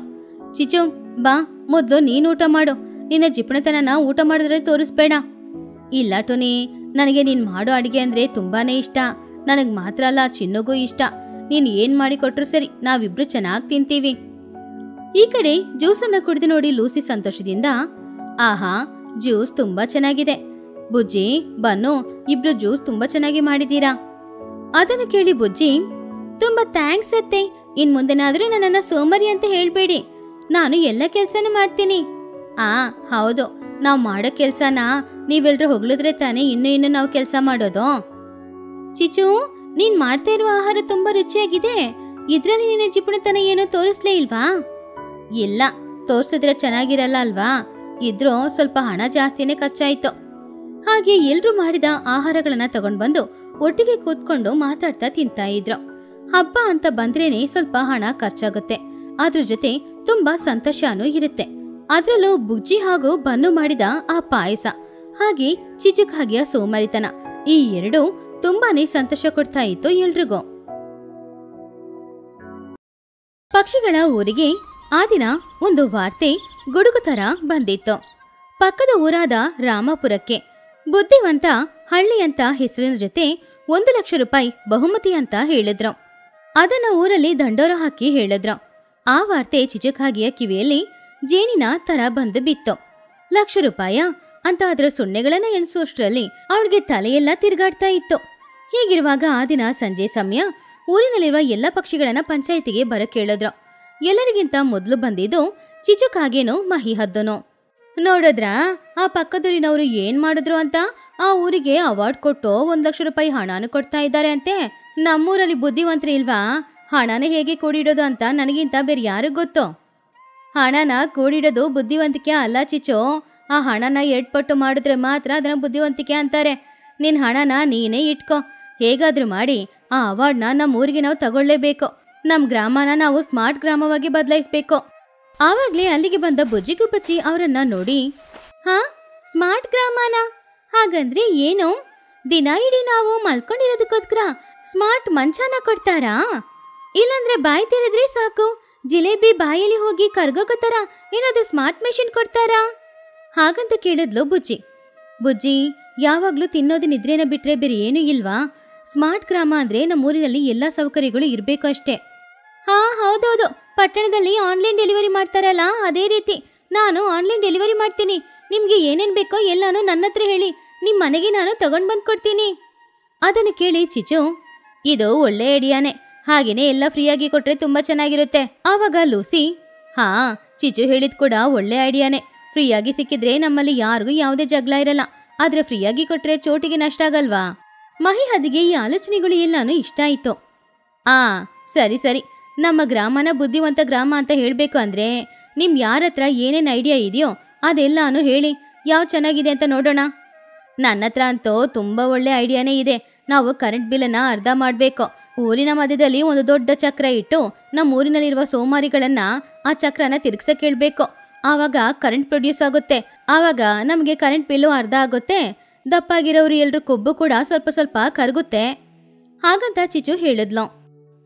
ಚಿಚ್ಚು ಬಾ, ಮೊದ್ಲು ನೀನ್ ಊಟ ಮಾಡು. ನಿನ್ನ ಜಿಪಣತನನ ಊಟ ಮಾಡಿದ್ರೆ ತೋರಿಸ್ಬೇಡ. ಇಲ್ಲ ಟುನಿ, ನನಗೆ ನೀನ್ ಮಾಡೋ ಅಡಿಗೆ ಅಂದ್ರೆ ತುಂಬಾನೇ ಇಷ್ಟ. ನನಗ್ ಮಾತ್ರ ಅಲ್ಲ, ಚಿನ್ನುಗೂ ಇಷ್ಟ. ನೀನ್ ಏನ್ ಮಾಡಿ ಕೊಟ್ರು ಸರಿ, ನಾವಿಬ್ರು ಚೆನ್ನಾಗಿ ತಿಂತೀವಿ. ಈ ಕಡೆ ಜ್ಯೂಸನ್ನ ಕುಡಿದು ನೋಡಿ ಲೂಸಿ ಸಂತೋಷದಿಂದ, ಆಹಾ ಜ್ಯೂಸ್ ತುಂಬಾ ಚೆನ್ನಾಗಿದೆ. ಬುಜ್ಜಿ ಬನ್ನು, ಇಬ್ರು ಜ್ಯೂಸ್ ತುಂಬಾ ಚೆನ್ನಾಗಿ ಮಾಡಿದೀರಾ. ಅದನ್ನ ಕೇಳಿ ಬುಜ್ಜಿ, ತುಂಬಾ ಥ್ಯಾಂಕ್ಸ್ ಅತ್ತೆ. ಇನ್ ಮುಂದೆನಾದ್ರೂ ನನ್ನನ್ನ ಸೋಮರಿ ಅಂತ ಹೇಳ್ಬೇಡಿ, ನಾನು ಎಲ್ಲ ಕೆಲ್ಸನೂ ಮಾಡ್ತೀನಿ. ಹೌದು, ನಾವ್ ಮಾಡೋ ಕೆಲ್ಸನ ನೀವೆಲ್ರು ಹೊಗಳಿದ್ರೆ ತಾನೇ ಇನ್ನು ನಾವು ಕೆಲ್ಸ ಮಾಡೋದು. ಚಿಚು, ನೀನ್ ಮಾಡ್ತಾ ಇರುವ ಆಹಾರ ತುಂಬಾ ರುಚಿಯಾಗಿದೆ. ಇದ್ರಲ್ಲಿ ನಿನ್ನ ಜಿಪುಣತನ ಏನೋ ತೋರಿಸ್ಲೇ ಇಲ್ವಾ? ಇಲ್ಲ, ತೋರ್ಸಿದ್ರೆ ಚೆನ್ನಾಗಿರಲ್ಲ ಅಲ್ವಾ? ಇದ್ರೂ ಸ್ವಲ್ಪ ಹಣ ಜಾಸ್ತಿನೇ ಖರ್ಚಾಯ್ತು. ಹಾಗೆ ಎಲ್ರು ಮಾಡಿದ ಆಹಾರಗಳನ್ನ ತಗೊಂಡ್ ಬಂದು ಒಟ್ಟಿಗೆ ಕೂತ್ಕೊಂಡು ಮಾತಾಡ್ತಾ ತಿಂತಾ ಇದ್ರು. ಹಬ್ಬ ಅಂತ ಬಂದ್ರೇನೆ ಸ್ವಲ್ಪ ಹಣ ಖರ್ಚಾಗುತ್ತೆ, ಅದ್ರ ಜೊತೆ ತುಂಬಾ ಸಂತೋಷನೂ ಇರುತ್ತೆ. ಅದ್ರಲ್ಲೂ ಬುಜ್ಜಿ ಹಾಗೂ ಬನ್ನು ಮಾಡಿದ ಆ ಪಾಯಸ, ಹಾಗೆ ಚಿಚುಕ್ ಹಾಗೆಯ ಸೋಮಾರಿತನ, ಈ ಎರಡು ತುಂಬಾನೇ ಸಂತೋಷ ಕೊಡ್ತಾ ಇತ್ತು ಎಲ್ರಿಗೂ. ಪಕ್ಷಿಗಳ ಊರಿಗೆ ಆ ದಿನ ಒಂದು ವಾರ್ತೆ ಗುಡುಗು ತರ ಬಂದಿತ್ತು. ಪಕ್ಕದ ಊರಾದ ರಾಮಪುರಕ್ಕೆ ಬುದ್ಧಿವಂತ ಹಳ್ಳಿ ಅಂತ ಹೆಸರಿನ ಜೊತೆ 1 ಲಕ್ಷ ರೂಪಾಯಿ ಬಹುಮತಿ ಅಂತ ಹೇಳಿದ್ರು. ಅದನ್ನ ಊರಲ್ಲಿ ದಂಡೋರ ಹಾಕಿ ಹೇಳಿದ್ರು. ಆ ವಾರ್ತೆ ಚಿಚುಕಾಗಿಯ ಕಿವಿಯಲ್ಲಿ ಜೇನಿನ ತರ ಬಂದು ಬಿತ್ತು. 1 ಲಕ್ಷ ರೂಪಾಯ ಅಂತ ಅದರ ಸೊನ್ನೆಗಳನ್ನ ಎಣಿಸುವಷ್ಟರಲ್ಲಿ ಅವಳಿಗೆ ತಲೆಯೆಲ್ಲ ತಿರುಗಾಡ್ತಾ ಇತ್ತು. ಹೀಗಿರುವಾಗ ಆ ದಿನ ಸಂಜೆ ಸಮಯ ಊರಿನಲ್ಲಿರುವ ಎಲ್ಲ ಪಕ್ಷಿಗಳನ್ನ ಪಂಚಾಯಿತಿಗೆ ಬರಕ್ ಹೇಳಿದ್ರು. ಎಲ್ಲರಿಗಿಂತ ಮೊದಲು ಬಂದಿದ್ದು ಚಿಚುಕಾಗೇನು ಮಹಿ ಹದ್ದನು. ನೋಡಿದ್ರ ಆ ಪಕ್ಕದೂರಿನವರು ಏನ್ ಮಾಡಿದ್ರು ಅಂತ? ಆ ಊರಿಗೆ ಅವಾರ್ಡ್ ಕೊಟ್ಟು 1 ಲಕ್ಷ ರೂಪಾಯಿ ಹಣನ ಕೊಡ್ತಾ ಇದ್ದಾರೆ ಅಂತೆ. ನಮ್ಮೂರಲ್ಲಿ ಬುದ್ಧಿವಂತರು ಇಲ್ವಾ? ಹಣನ ಹೇಗೆ ಕೂಡಿಡೋದು ಅಂತ ನನಗಿಂತ ಬೇರೆ ಯಾರಿಗ್ ಗೊತ್ತು? ಹಣನ ಕೂಡಿಡೋದು ಬುದ್ಧಿವಂತಿಕೆ ಅಲ್ಲ ಚಿಚು. ಆ ಹಣನ 2 ಪಟ್ಟು ಮಾಡಿದ್ರೆ ಮಾತ್ರ ಅದನ್ನ ಬುದ್ಧಿವಂತಿಕೆ ಅಂತಾರೆ. ನಿನ್ ಹಣನ ನೀನೇ ಇಟ್ಕೋ. ಹೇಗಾದ್ರೂ ಮಾಡಿ ಆ ಅವಾರ್ಡ್ನ ನಮ್ಮ ಊರಿಗೆ ನಾವು ತಗೊಳ್ಳೇಬೇಕು. ನಮ್ ಗ್ರಾಮನ ನಾವು ಸ್ಮಾರ್ಟ್ ಗ್ರಾಮವಾಗಿ ಬದಲಾಯಿಸ್ಬೇಕು. ಆವಾಗ್ಲೇ ಅಲ್ಲಿಗೆ ಬಂದ ಬುಜ್ಜಿಗುಬ್ಬಚ್ಚಿ ಅವರನ್ನ ನೋಡಿ, ಸ್ಮಾರ್ಟ್ ಗ್ರಾಮನ? ಹಾಗಂದ್ರೆ ಏನು? ದಿನ ಇಡೀ ನಾವು ಮಲ್ಕೊಂಡಿರೋದಕ್ಕೋಸ್ಕರ ಸ್ಮಾರ್ಟ್ ಮಂಚನ ಕೊಡ್ತಾರಾ? ಇಲ್ಲಾಂದ್ರೆ ಬಾಯಿ ತೆರೆದ್ರೆ ಸಾಕು ಜಿಲೇಬಿ ಬಾಯಲ್ಲಿ ಹೋಗಿ ಕರ್ಗೋಕೋ ತರ ಏನಾದ್ರೂ ಸ್ಮಾರ್ಟ್ ಮೆಷಿನ್ ಕೊಡ್ತಾರಾ? ಹಾಗಂತ ಕೇಳಿದ್ಲು ಬುಜ್ಜಿ. ಬುಜ್ಜಿ, ಯಾವಾಗ್ಲೂ ತಿನ್ನೋದು ನಿದ್ರೇನ ಬಿಟ್ರೆ ಬೇರೆ ಏನು ಇಲ್ವಾ? ಸ್ಮಾರ್ಟ್ ಗ್ರಾಮ ಅಂದ್ರೆ ನಮ್ಮೂರಿನಲ್ಲಿ ಎಲ್ಲಾ ಸೌಕರ್ಯಗಳು ಇರ್ಬೇಕು ಅಷ್ಟೇ. ಹೌದೌದು, ಪಟ್ಟಣದಲ್ಲಿ ಆನ್ಲೈನ್ ಡೆಲಿವರಿ ಮಾಡ್ತಾರಲ್ಲ ಅದೇ ರೀತಿ ನಾನು ಆನ್ಲೈನ್ ಡೆಲಿವರಿ ಮಾಡ್ತೀನಿ. ನಿಮ್ಗೆ ಏನೇನ್ ಬೇಕೋ ಎಲ್ಲಾನು ನನ್ನ ಹತ್ರ ಹೇಳಿ, ನಿಮ್ ಮನೆಗೆ ನಾನು ತಗೊಂಡ್ ಬಂದ್ ಕೊಡ್ತೀನಿ. ಅದನ್ನು ಕೇಳಿ ಚಿಚು, ಇದು ಒಳ್ಳೆ ಐಡಿಯಾನೆ, ಹಾಗೇನೆ ಎಲ್ಲ ಫ್ರೀಯಾಗಿ ಕೊಟ್ರೆ ತುಂಬಾ ಚೆನ್ನಾಗಿರುತ್ತೆ. ಆವಾಗ ಲೂಸಿ, ಚಿಚು ಹೇಳಿದ್ ಕೂಡ ಒಳ್ಳೆ ಐಡಿಯಾನೆ. ಫ್ರೀಯಾಗಿ ಸಿಕ್ಕಿದ್ರೆ ನಮ್ಮಲ್ಲಿ ಯಾರಿಗೂ ಯಾವುದೇ ಜಗಳ ಇರಲ್ಲ. ಆದ್ರೆ ಫ್ರೀಯಾಗಿ ಕೊಟ್ರೆ ಚೋಟಿಗೆ ನಷ್ಟ ಆಗಲ್ವಾ? ಮಹಿ ಹದಿಗೆ ಈ ಆಲೋಚನೆಗಳು ಎಲ್ಲಾನು ಇಷ್ಟ ಆಯ್ತು. ಸರಿ ಸರಿ, ನಮ್ಮ ಗ್ರಾಮನ ಬುದ್ಧಿವಂತ ಗ್ರಾಮ ಅಂತ ಹೇಳ್ಬೇಕು ಅಂದ್ರೆ ನಿಮ್ ಯಾರ ಹತ್ರ ಏನೇನ್ ಐಡಿಯಾ ಇದೆಯೋ ಅದೆಲ್ಲಾನು ಹೇಳಿ, ಯಾವ ಚೆನ್ನಾಗಿದೆ ಅಂತ ನೋಡೋಣ. ನನ್ನ ಹತ್ರ ಅಂತೂ ತುಂಬಾ ಒಳ್ಳೆ ಐಡಿಯಾನೇ ಇದೆ. ನಾವು ಕರೆಂಟ್ ಬಿಲ್ಲನ್ನ ಅರ್ಧ ಮಾಡ್ಬೇಕು. ಊರಿನ ಮಧ್ಯದಲ್ಲಿ ಒಂದು ದೊಡ್ಡ ಚಕ್ರ ಇಟ್ಟು ನಮ್ಮ ಊರಿನಲ್ಲಿರುವ ಸೋಮಾರಿಗಳನ್ನ ಆ ಚಕ್ರನ ತಿರ್ಗ್ಸಕ್ ಹೇಳ್ಬೇಕು. ಆವಾಗ ಕರೆಂಟ್ ಪ್ರೊಡ್ಯೂಸ್ ಆಗುತ್ತೆ. ಆವಾಗ ನಮ್ಗೆ ಕರೆಂಟ್ ಬಿಲ್ಲು ಅರ್ಧ ಆಗುತ್ತೆ. ದಪ್ಪಾಗಿರೋರು ಎಲ್ರು ಕೊಬ್ಬು ಕೂಡ ಸ್ವಲ್ಪ ಸ್ವಲ್ಪ ಕರಗುತ್ತೆ. ಹಾಗಂತ ಚಿಚು ಹೇಳಿದ್ಲು.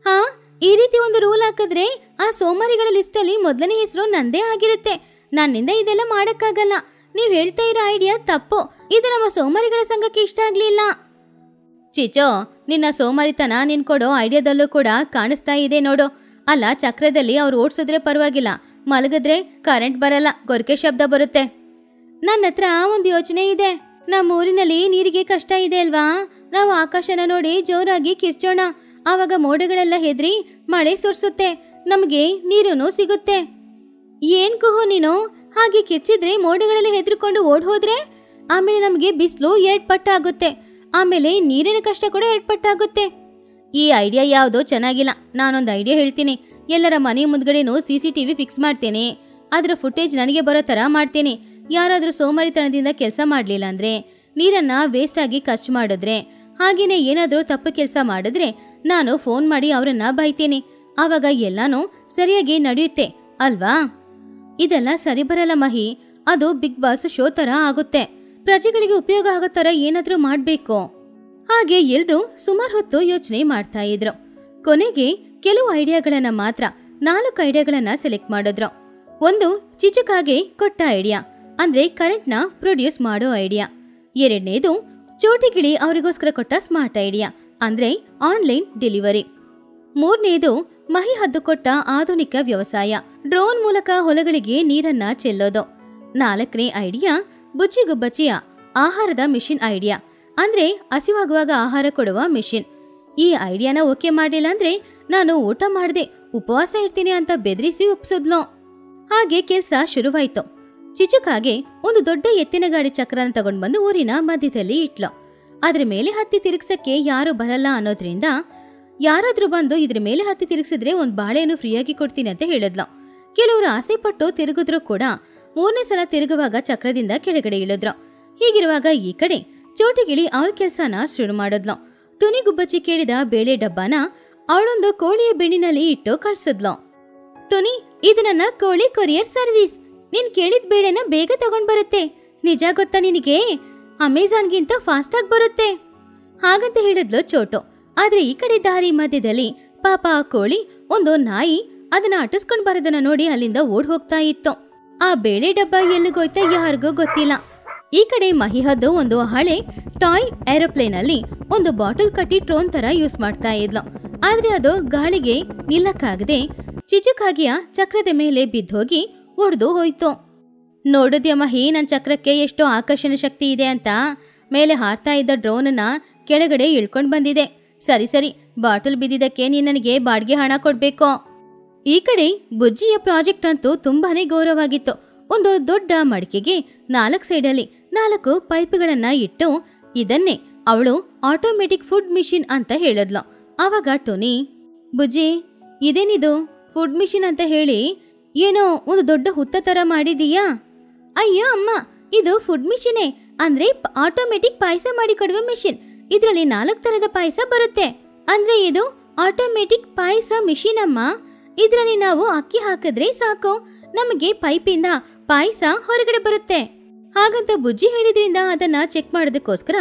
ಈ ರೀತಿ ಒಂದು ರೂಲ್ ಹಾಕಿದ್ರೆ ಆ ಸೋಮಾರಿಗಳ ಲಿಸ್ಟಲ್ಲಿ ಮೊದಲನೇ ಹೆಸರು ನಂದೇ ಆಗಿರುತ್ತೆ. ನನ್ನಿಂದ ಇದೆಲ್ಲ ಮಾಡಕ್ಕಾಗಲ್ಲ. ನೀವ್ ಹೇಳ್ತಾ ಇರೋ ಐಡಿಯಾ ತಪ್ಪು. ಇದು ನಮ್ಮ ಸೋಮಾರಿಗಳ ಸಂಘಕ್ಕೆ ಇಷ್ಟ ಆಗ್ಲಿಲ್ಲ. ಚಿಚು, ನಿನ್ನ ಸೋಮಾರಿತನ ನೀನ್ ಕೊಡೋ ಐಡಿಯಾದಲ್ಲೂ ಕೂಡ ಕಾಣಿಸ್ತಾ ಇದೆ ನೋಡು. ಅಲ್ಲ, ಚಕ್ರದಲ್ಲಿ ಅವ್ರು ಓಡಿಸಿದ್ರೆ ಪರವಾಗಿಲ್ಲ, ಮಲಗಿದ್ರೆ ಕರೆಂಟ್ ಬರಲ್ಲ, ಗೊರಕೆ ಶಬ್ದ ಬರುತ್ತೆ. ನನ್ನ ಹತ್ರ ಒಂದು ಯೋಚನೆ ಇದೆ. ನಮ್ಮ ಊರಿನಲ್ಲಿ ನೀರಿಗೆ ಕಷ್ಟ ಇದೆ ಅಲ್ವಾ? ನಾವು ಆಕಾಶನ ನೋಡಿ ಜೋರಾಗಿ ಕಿರ್ಚೋಣ. ಆವಾಗ ಮೋಡಗಳೆಲ್ಲ ಹೆದ್ರಿ ಮಳೆ ಸುರಿಸುತ್ತೆ, ನಮಗೆ ನೀರು ಸಿಗುತ್ತೆ. ಏನ್ ಕುಹು ನೀನು? ಹಾಗೆ ಕಿರ್ಚಿದ್ರೆ ಮೋಡಗಳೆಲ್ಲ ಹೆದ್ರಿಕೊಂಡು ಓಡ್ ಹೋದ್ರೆ ಆಮೇಲೆ ನಮಗೆ ಬಿಸಿಲು 2 ಪಟ್ಟು ಆಗುತ್ತೆ. ಆಮೇಲೆ ನೀರಿನ ಕಷ್ಟ ಕೂಡ 2 ಪಟ್ಟು ಆಗುತ್ತೆ. ಈ ಐಡಿಯಾ ಯಾವುದೋ ಚೆನ್ನಾಗಿಲ್ಲ. ನಾನೊಂದು ಐಡಿಯಾ ಹೇಳ್ತೀನಿ. ಎಲ್ಲರ ಮನೆ ಮುಂದ್ಗಡೆನೂ CCTV ಫಿಕ್ಸ್ ಮಾಡ್ತೇನೆ. ಅದರ ಫುಟೇಜ್ ನನಗೆ ಬರೋ ಥರ ಮಾಡ್ತೇನೆ. ಯಾರಾದರೂ ಸೋಮಾರಿತನದಿಂದ ಕೆಲಸ ಮಾಡಲಿಲ್ಲ ಅಂದರೆ, ನೀರನ್ನು ವೇಸ್ಟ್ ಆಗಿ ಖರ್ಚು ಮಾಡಿದ್ರೆ, ಹಾಗೆಯೇ ಏನಾದರೂ ತಪ್ಪು ಕೆಲಸ ಮಾಡಿದ್ರೆ ನಾನು ಫೋನ್ ಮಾಡಿ ಅವರನ್ನ ಬೈತೀನಿ. ಆವಾಗ ಎಲ್ಲಾನು ಸರಿಯಾಗಿ ನಡೆಯುತ್ತೆ ಅಲ್ವಾ? ಇದೆಲ್ಲ ಸರಿ ಬರಲ್ಲ ಮಹಿ. ಅದು ಬಿಗ್ ಬಾಸ್ ಶೋ ಥರ ಆಗುತ್ತೆ. ಪ್ರಜೆಗಳಿಗೆ ಉಪಯೋಗ ಆಗೋ ಥರ ಏನಾದರೂ ಮಾಡಬೇಕು. ಹಾಗೆ ಎಲ್ರೂ ಸುಮಾರು ಹೊತ್ತು ಯೋಚನೆ ಮಾಡ್ತಾ ಇದ್ರು. ಕೊನೆಗೆ ಕೆಲವು ಐಡಿಯಾಗಳನ್ನ ಮಾತ್ರ 4 ಐಡಿಯಾಗಳನ್ನ ಸೆಲೆಕ್ಟ್ ಮಾಡಿದ್ರು. ಒಂದು ಚಿಚುಕಾಗೆ ಕೊಟ್ಟ ಐಡಿಯಾ, ಅಂದ್ರೆ ಕರೆಂಟ್ನ ಪ್ರೊಡ್ಯೂಸ್ ಮಾಡೋ ಐಡಿಯಾ. ಎರಡನೇದು ಚೋಟಿಗಿಳಿ ಅವರಿಗೋಸ್ಕರ ಕೊಟ್ಟ ಸ್ಮಾರ್ಟ್ ಐಡಿಯಾ, ಅಂದ್ರೆ ಆನ್ಲೈನ್ ಡೆಲಿವರಿ. ಮೂರನೇದು ಮಹಿ ಹದ್ದು ಕೊಟ್ಟ ಆಧುನಿಕ ವ್ಯವಸಾಯ, ಡ್ರೋನ್ ಮೂಲಕ ಹೊಲಗಳಿಗೆ ನೀರನ್ನ ಚೆಲ್ಲೋದು. 4ನೇ ಐಡಿಯಾ ಬುಜ್ಜಿಗುಬ್ಬಚ್ಚಿಯ ಆಹಾರದ ಮಿಷಿನ್ ಐಡಿಯಾ, ಅಂದ್ರೆ ಹಸಿವಾಗುವಾಗ ಆಹಾರ ಕೊಡುವ ಮಿಷಿನ್. ಈ ಐಡಿಯಾನ ಓಕೆ ಮಾಡಿಲ್ಲ ಅಂದ್ರೆ ನಾನು ಊಟ ಮಾಡದೆ ಉಪವಾಸ ಇರ್ತೀನಿ ಅಂತ ಬೆದರಿಸಿ ಒಪ್ಸಿದ್ಲು. ಹಾಗೆ ಕೆಲ್ಸ ಶುರುವಾಯ್ತು. ಚಿಚುಕಾಗೆ ಒಂದು ದೊಡ್ಡ ಎತ್ತಿನ ಗಾಡಿ ಚಕ್ರನ ತಗೊಂಡ್ ಬಂದು ಊರಿನ ಮಧ್ಯದಲ್ಲಿ ಇಟ್ಲು. ಅದ್ರ ಮೇಲೆ ಹತ್ತಿ ತಿರುಗ್ಸಕ್ಕೆ ಯಾರು ಬರಲ್ಲ ಅನ್ನೋದ್ರಿಂದ ಯಾರಾದ್ರೂ ಬಂದು ಇದ್ರ ಮೇಲೆ ಹತ್ತಿ ತಿರುಗಿಸಿದ್ರೆ ಒಂದು ಬಾಳೆಯನ್ನು ಫ್ರೀಯಾಗಿ ಕೊಡ್ತೀನಿ ಅಂತ ಹೇಳಿದ್ಲು. ಕೆಲವರು ಆಸೆ ಪಟ್ಟು ತಿರುಗಿದ್ರು ಕೂಡ 3ನೇ ಸಲ ತಿರುಗುವಾಗ ಚಕ್ರದಿಂದ ಕೆಳಗಡೆ ಇಳಿದ್ರು. ಹೀಗಿರುವಾಗ ಈ ಕಡೆ ಚೋಟಿಗಿಳಿ ಅವಳ ಕೆಲ್ಸನ ಶುರು ಮಾಡಿದ್ಲು. ಟುನಿಗುಬ್ಬಚ್ಚಿ ಕೇಳಿದ ಬೇಳೆ ಡಬ್ಬನ ಅವಳೊಂದು ಕೋಳಿಯ ಬೆಣ್ಣಿನಲ್ಲಿ ಇಟ್ಟು ಕಳ್ಸಿದ್ಲು. ಟುನಿ, ಇದು ನನ್ನ ಕೋಳಿ ಕೊರಿಯರ್ ಸರ್ವಿಸ್. ನೀನ್ ಕೇಳಿದ ಬೇಳೆನ ಬೇಗ ತಗೊಂಡ್ ಬರುತ್ತೆ. ನಿಜ ಗೊತ್ತಾ ನಿನಗೆ? ಅಮೆಜಾನ್ಗಿಂತ ಫಾಸ್ಟ್ ಆಗಿ ಬರುತ್ತೆ ಹಾಗಂತ ಹೇಳಿದ್ಲು ಚೋಟು. ಆದ್ರೆ ಈ ಕಡೆ ದಾರಿ ಮಧ್ಯದಲ್ಲಿ ಪಾಪ ಆ ಕೋಳಿ ಒಂದು ನಾಯಿ ಅದನ್ನ ಅಟಿಸ್ಕೊಂಡ್ ಬರೋದನ್ನ ನೋಡಿ ಅಲ್ಲಿಂದ ಓಡ್ ಹೋಗ್ತಾ ಇತ್ತು. ಆ ಬೇಳೆ ಡಬ್ಬ ಎಲ್ಲಿಗೋಯ್ತಾ ಯಾರಿಗೂ ಗೊತ್ತಿಲ್ಲ. ಈ ಕಡೆ ಮಹಿಹದ್ದು ಒಂದು ಹಳೆ ಟಾಯ್ ಏರೋಪ್ಲೇನ್ ಅಲ್ಲಿ ಒಂದು ಬಾಟಲ್ ಕಟ್ಟಿ ಟ್ರೋನ್ ತರ ಯೂಸ್ ಮಾಡ್ತಾ ಇದ್ಲು. ಆದ್ರೆ ಅದು ಗಾಳಿಗೆ ನಿಲ್ಲಕ್ಕಾಗದೆ ಚಿಚುಕಾಗಿಯ ಚಕ್ರದ ಮೇಲೆ ಬಿದ್ದೋಗಿ ಒಡೆದು ಹೋಯ್ತು. ನೋಡಿದ್ಯಾ ಮಹಿ, ನನ್ ಚಕ್ರಕ್ಕೆ ಎಷ್ಟು ಆಕರ್ಷಣ ಶಕ್ತಿ ಇದೆ ಅಂತ. ಮೇಲೆ ಹಾರ್ತಾ ಇದ್ದ ಡ್ರೋನ್ನ ಕೆಳಗಡೆ ಇಳ್ಕೊಂಡ್ ಬಂದಿದೆ. ಸರಿ ಸರಿ, ಬಾಟಲ್ ಬಿದ್ದಿದ್ದಕ್ಕೆ ನೀನ್ ನನಗೆ ಬಾಡಿಗೆ ಹಣ ಕೊಡ್ಬೇಕು. ಈ ಕಡೆ ಬುಜ್ಜಿಯ ಪ್ರಾಜೆಕ್ಟ್ ಅಂತೂ ತುಂಬಾನೇ ಗೌರವಾಗಿತ್ತು. ಒಂದು ದೊಡ್ಡ ಮಡಿಕೆಗೆ 4 ಸೈಡಲ್ಲಿ 4 ಪೈಪ್ಗಳನ್ನ ಇಟ್ಟು ಇದನ್ನೇ ಅವಳು ಆಟೋಮೆಟಿಕ್ ಫುಡ್ ಮಿಷಿನ್ ಅಂತ ಹೇಳಿದ್ಲು. ಆವಾಗ ಟೋನಿ, ಬುಜ್ಜಿ ಇದೇನಿದು ಫುಡ್ ಮಿಷಿನ್ ಅಂತ ಹೇಳಿ ಏನೋ ಒಂದು ದೊಡ್ಡ ಹುತ್ತ ತರ ಮಾಡಿದೀಯಾ? ಅಯ್ಯೋ ಅಮ್ಮ, ಇದು ಫುಡ್ ಮಿಷಿನೇ, ಅಂದ್ರೆ ಆಟೋಮೆಟಿಕ್ ಪಾಯಸ ಮಾಡಿ ಕೊಡುವ ಮಿಷಿನ್. ಇದರಲ್ಲಿ 4 ತರದ ಪಾಯಸ ಬರುತ್ತೆ. ಅಂದ್ರೆ ಇದು ಆಟೋಮೆಟಿಕ್ ಪಾಯಸ ಮಿಷಿನ್ ಅಮ್ಮ. ಇದರಲ್ಲಿ ನಾವು ಅಕ್ಕಿ ಹಾಕಿದ್ರೆ ಸಾಕು, ನಮಗೆ ಪೈಪಿಂದ ಪಾಯಸ ಹೊರಗಡೆ ಬರುತ್ತೆ. ಹಾಗಂತ ಬುಜ್ಜಿ ಹೇಳಿದ್ರಿಂದ ಅದನ್ನ ಚೆಕ್ ಮಾಡೋದಕ್ಕೋಸ್ಕರ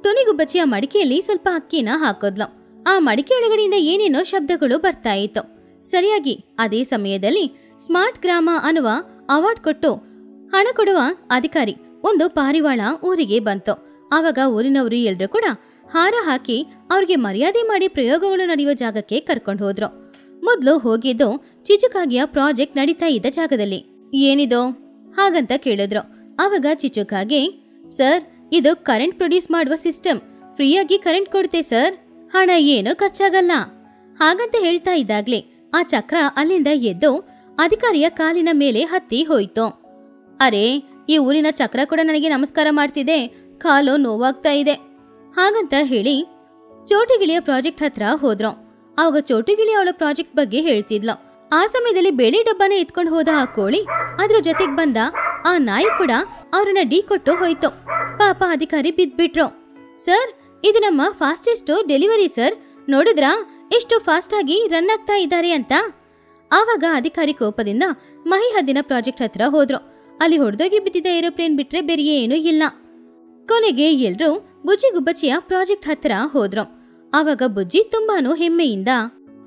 ಟುನಿಗುಬ್ಬಚ್ಚಿಯ ಮಡಿಕೆಯಲ್ಲಿ ಸ್ವಲ್ಪ ಅಕ್ಕಿನ ಹಾಕೋದ್ಲು. ಆ ಮಡಿಕೆ ಒಳಗಡೆಯಿಂದ ಏನೇನೋ ಶಬ್ದಗಳು ಬರ್ತಾ ಇತ್ತು. ಸರಿಯಾಗಿ ಅದೇ ಸಮಯದಲ್ಲಿ ಸ್ಮಾರ್ಟ್ ಗ್ರಾಮ ಅನ್ನುವ ಅವಾರ್ಡ್ ಕೊಟ್ಟು ಹಣ ಕೊಡುವ ಅಧಿಕಾರಿ ಒಂದು ಪಾರಿವಾಳ ಊರಿಗೆ ಬಂತು. ಆವಾಗ ಊರಿನವರು ಎಲ್ರೂ ಕೂಡ ಹಾರ ಹಾಕಿ ಅವ್ರಿಗೆ ಮರ್ಯಾದೆ ಮಾಡಿ ಪ್ರಯೋಗಗಳು ನಡೆಯುವ ಜಾಗಕ್ಕೆ ಕರ್ಕೊಂಡು ಹೋದ್ರು. ಮೊದಲು ಹೋಗಿದ್ದು ಚಿಚುಕಾಗಿಯ ಪ್ರಾಜೆಕ್ಟ್ ನಡೀತಾ ಇದ್ದ ಜಾಗದಲ್ಲಿ. ಏನಿದು ಹಾಗಂತ ಕೇಳಿದ್ರು. ಆವಾಗ ಚಿಚುಕಾಗೆ, ಸರ್, ಇದು ಕರೆಂಟ್ ಪ್ರೊಡ್ಯೂಸ್ ಮಾಡುವ ಸಿಸ್ಟಮ್. ಫ್ರೀಯಾಗಿ ಕರೆಂಟ್ ಕೊಡುತ್ತೆ ಸರ್, ಹಣ ಏನೂ ಖರ್ಚಾಗಲ್ಲ. ಹಾಗಂತ ಹೇಳ್ತಾ ಇದ್ದಾಗ್ಲೇ ಆ ಚಕ್ರ ಅಲ್ಲಿಂದ ಎದ್ದು ಅಧಿಕಾರಿಯ ಕಾಲಿನ ಮೇಲೆ ಹತ್ತಿ ಹೋಯ್ತು. ಅರೆ, ಈ ಊರಿನ ಚಕ್ರ ಕೂಡ ನನಗೆ ನಮಸ್ಕಾರ ಮಾಡ್ತಿದೆ, ಕಾಲು ನೋವಾಗ್ತಾ ಇದೆ ಹಾಗಂತ ಹೇಳಿ ಚೋಟಿಗಿಳಿಯ ಪ್ರಾಜೆಕ್ಟ್ ಹತ್ರ ಹೋದ್ರು. ಆವಾಗ ಚೋಟಿಗಿಳಿ ಅವಳ ಪ್ರಾಜೆಕ್ಟ್ ಬಗ್ಗೆ ಹೇಳ್ತಿದ್ಲು. ಆ ಸಮಯದಲ್ಲಿ ಬೇಳೆ ಡಬ್ಬನ ಎತ್ಕೊಂಡು ಹೋದ ಆ ಕೋಳಿ ಅದ್ರ ಜೊತೆಗೆ ಬಂದ ಆ ನಾಯಿ ಕೂಡ ಅವ್ರನ್ನ ಡಿ ಕೊಟ್ಟು ಹೋಯ್ತು. ಪಾಪ ಅಧಿಕಾರಿ ಬಿದ್ಬಿಟ್ರು. ಸರ್, ಇದು ನಮ್ಮ ಫಾಸ್ಟೆಸ್ಟ್ ಡೆಲಿವರಿ ಸರ್, ನೋಡಿದ್ರಾ ಎಷ್ಟು ಫಾಸ್ಟ್ ಆಗಿ ರನ್ ಆಗ್ತಾ ಇದ್ದಾರೆ ಅಂತ. ಆವಾಗ ಅಧಿಕಾರಿ ಕೋಪದಿಂದ ಮಹಿ ಹದ್ದಿನ ಪ್ರಾಜೆಕ್ಟ್ ಹತ್ರ ಹೋದ್ರು. ಅಲ್ಲಿ ಹೊಡೆದೋಗಿ ಬಿದ್ದಿದ್ದ ಏರೋಪ್ಲೇನ್ ಬಿಟ್ರೆ ಬೇರೆ ಏನೂ ಇಲ್ಲ. ಕೊನೆಗೆ ಎಲ್ರೂ ಬುಜ್ಜಿ ಗುಬ್ಬಚ್ಚಿಯ ಪ್ರಾಜೆಕ್ಟ್ ಹತ್ರ ಹೋದ್ರು. ಆವಾಗ ಬುಜ್ಜಿ ತುಂಬಾನು ಹೆಮ್ಮೆಯಿಂದ,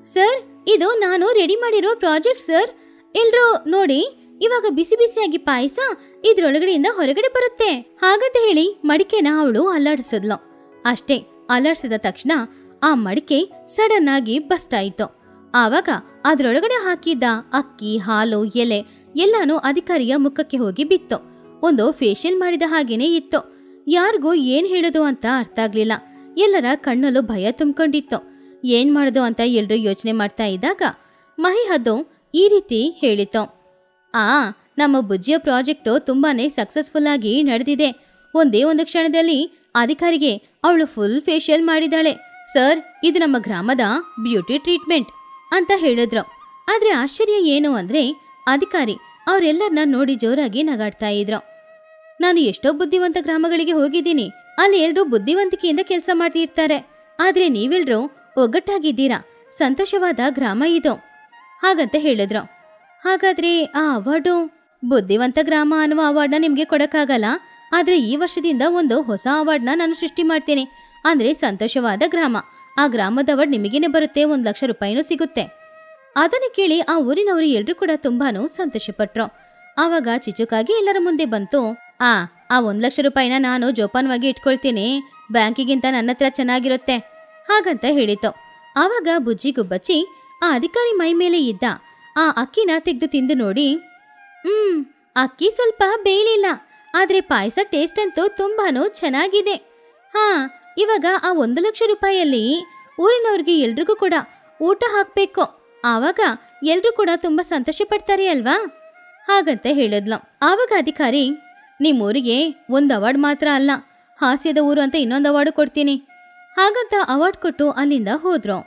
ಸರ್, ಇದು ನಾನು ರೆಡಿ ಮಾಡಿರೋ ಪ್ರಾಜೆಕ್ಟ್ ಸರ್, ಎಲ್ರೂ ನೋಡಿ, ಇವಾಗ ಬಿಸಿ ಬಿಸಿಯಾಗಿ ಪಾಯಸ ಇದ್ರೊಳಗಡೆಯಿಂದ ಹೊರಗಡೆ ಬರುತ್ತೆ ಹಾಗಂತ ಹೇಳಿ ಮಡಿಕೆನ ಅವಳು ಅಲ್ಲಾಡಿಸಿದ್ಲು. ಅಷ್ಟೇ, ಅಲ್ಲಾಡಿಸಿದ ತಕ್ಷಣ ಆ ಮಡಿಕೆ ಸಡನ್ ಆಗಿ ಬಸ್ಟ್ ಆಯ್ತು. ಆವಾಗ ಅದ್ರೊಳಗಡೆ ಹಾಕಿದ್ದ ಅಕ್ಕಿ, ಹಾಲು, ಎಲೆ ಎಲ್ಲಾನು ಅಧಿಕಾರಿಯ ಮುಖಕ್ಕೆ ಹೋಗಿ ಬಿತ್ತು. ಒಂದು ಫೇಶಿಯಲ್ ಮಾಡಿದ ಹಾಗೇನೆ ಇತ್ತು. ಯಾರಿಗೂ ಏನ್ ಹೇಳೋದು ಅಂತ ಅರ್ಥ ಆಗ್ಲಿಲ್ಲ. ಎಲ್ಲರ ಕಣ್ಣಲ್ಲೂ ಭಯ ತುಂಬಿಕೊಂಡಿತ್ತು. ಏನ್ ಮಾಡೋದು ಅಂತ ಎಲ್ರೂ ಯೋಚನೆ ಮಾಡ್ತಾ ಇದ್ದಾಗ ಮಹಿ ಹದ್ದು ಈ ರೀತಿ ಹೇಳಿತು. ನಮ್ಮ ಬುಜ್ಜಿಯ ಪ್ರಾಜೆಕ್ಟು ತುಂಬಾನೇ ಸಕ್ಸಸ್ಫುಲ್ ಆಗಿ ನಡೆದಿದೆ. ಒಂದೇ ಒಂದು ಕ್ಷಣದಲ್ಲಿ ಅಧಿಕಾರಿಗೆ ಅವಳು ಫುಲ್ ಫೇಶಿಯಲ್ ಮಾಡಿದಾಳೆ. ಸರ್, ಇದು ನಮ್ಮ ಗ್ರಾಮದ ಬ್ಯೂಟಿ ಟ್ರೀಟ್ಮೆಂಟ್ ಅಂತ ಹೇಳಿದ್ರು. ಆದ್ರೆ ಆಶ್ಚರ್ಯ ಏನು ಅಂದ್ರೆ ಅಧಿಕಾರಿ ಅವರೆಲ್ಲರನ್ನ ನೋಡಿ ಜೋರಾಗಿ ನಗಾಡ್ತಾ ಇದ್ರು. ನಾನು ಎಷ್ಟೋ ಬುದ್ಧಿವಂತ ಗ್ರಾಮಗಳಿಗೆ ಹೋಗಿದ್ದೀನಿ. ಅಲ್ಲಿ ಎಲ್ರೂ ಬುದ್ಧಿವಂತಿಕೆಯಿಂದ ಕೆಲಸ ಮಾಡ್ತಿರ್ತಾರೆ. ಆದ್ರೆ ನೀವೆಲ್ರೂ ಒಗ್ಗಟ್ಟಾಗಿದ್ದೀರಾ. ಸಂತೋಷವಾದ ಗ್ರಾಮ ಇದು ಹಾಗಂತ ಹೇಳಿದ್ರು. ಹಾಗಾದ್ರೆ ಆ ಅವಾರ್ಡು? ಬುದ್ಧಿವಂತ ಗ್ರಾಮ ಅನ್ನುವ ಅವಾರ್ಡ್ನ ನಿಮ್ಗೆ ಕೊಡಕ್ಕಾಗಲ್ಲ. ಆದ್ರೆ ಈ ವರ್ಷದಿಂದ ಒಂದು ಹೊಸ ಅವಾರ್ಡ್ನ ನಾನು ಸೃಷ್ಟಿ ಮಾಡ್ತೀನಿ. ಅಂದ್ರೆ ಸಂತೋಷವಾದ ಗ್ರಾಮ. ಆ ಗ್ರಾಮದ ಅವಾರ್ಡ್ ನಿಮಗೇನೆ ಬರುತ್ತೆ. 1,00,000 ರೂಪಾಯಿನೂ ಸಿಗುತ್ತೆ. ಅದನ್ನು ಕೇಳಿ ಆ ಊರಿನವರು ಎಲ್ರೂ ಕೂಡ ತುಂಬಾನು ಸಂತೋಷಪಟ್ರು. ಆವಾಗ ಚಿಚುಕಾಗಿ ಎಲ್ಲರ ಮುಂದೆ ಬಂತು. ಆ 1,00,000 ರೂಪಾಯಿನ ನಾನು ಜೋಪಾನವಾಗಿ ಇಟ್ಕೊಳ್ತೀನಿ. ಬ್ಯಾಂಕಿಗಿಂತ ನನ್ನ ಹತ್ರ ಚೆನ್ನಾಗಿರುತ್ತೆ ಹಾಗಂತ ಹೇಳಿತು. ಆವಾಗ ಬುಜ್ಜಿ ಗುಬ್ಬಚ್ಚಿ ಆ ಅಧಿಕಾರಿ ಮೈ ಮೇಲೆ ಇದ್ದ ಆ ಅಕ್ಕಿನ ತೆಗೆದು ತಿಂದು ನೋಡಿ, ಅಕ್ಕಿ ಸ್ವಲ್ಪ ಬೇಯಲಿಲ್ಲ. ಆದ್ರೆ ಪಾಯಸ ಟೇಸ್ಟ್ ಅಂತೂ ತುಂಬಾನು ಚೆನ್ನಾಗಿದೆ. ಇವಾಗ ಆ 1,00,000 ರೂಪಾಯಿಯಲ್ಲಿ ಊರಿನವ್ರಿಗೆ ಎಲ್ರಿಗೂ ಕೂಡ ಊಟ ಹಾಕ್ಬೇಕು. ಆವಾಗ ಎಲ್ರೂ ಕೂಡ ತುಂಬಾ ಸಂತೋಷ ಪಡ್ತಾರೆ ಅಲ್ವಾ ಹಾಗಂತ ಹೇಳಿದ್ಲು. ಆವಾಗ ಅಧಿಕಾರಿ, ನಿಮ್ಮೂರಿಗೆ ಒಂದು ಅವಾರ್ಡ್ ಮಾತ್ರ ಅಲ್ಲ, ಹಾಸ್ಯದ ಊರು ಅಂತ ಇನ್ನೊಂದು ಅವಾರ್ಡ್ ಕೊಡ್ತೀನಿ ಹಾಗಂತ ಅವಾರ್ಡ್ ಕೊಟ್ಟು ಅಲ್ಲಿಂದ ಹೋದ್ರು.